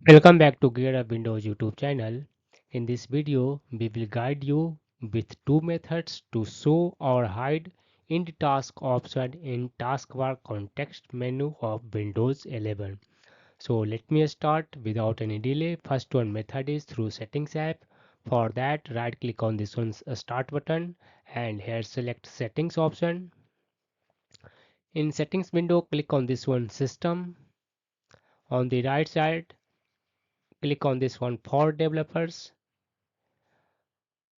Welcome back to Gear Up Windows YouTube channel. In this video, we will guide you with two methods to show or hide end task option in taskbar context menu of Windows 11. So let me start without any delay. First one method is through settings app. For that, right click on this one's start button and here select settings option. In settings window, click on this one system. On the right side, click on this one for developers.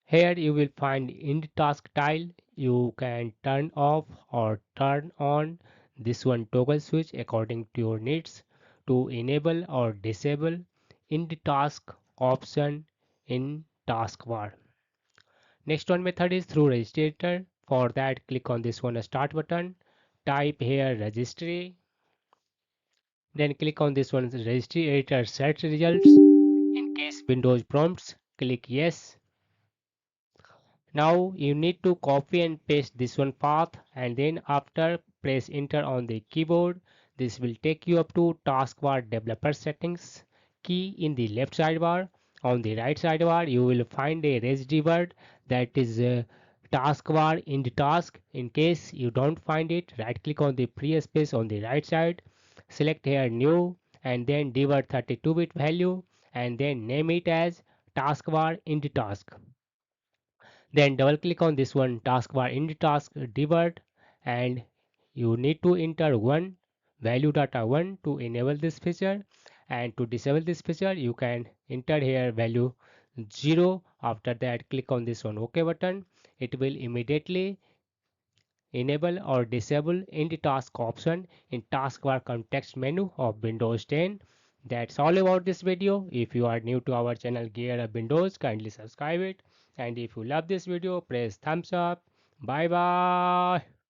Here you will find end task tile. You can turn off or turn on this one toggle switch according to your needs to enable or disable end task option in taskbar. Next one method is through register. For that click on this one start button. Type here registry. Then click on this one registry editor search results. In case Windows prompts, click yes. Now you need to copy and paste this one path and then after press enter on the keyboard. This will take you up to taskbar developer settings key in the left sidebar. On the right sidebar you will find a residual word that is taskbar in the task. In case you don't find it, right click on the free space on the right side, select here new and then divert 32-bit value and then name it as taskbar in the task. Then double click on this one taskbar in the task divert and you need to enter one value data 1 to enable this feature, and to disable this feature you can enter here value 0. After that click on this one OK button. It will immediately enable or disable end task option in taskbar context menu of Windows 10. That's all about this video. If you are new to our channel Gear Up Windows, kindly subscribe it. And if you love this video, press thumbs up. Bye bye.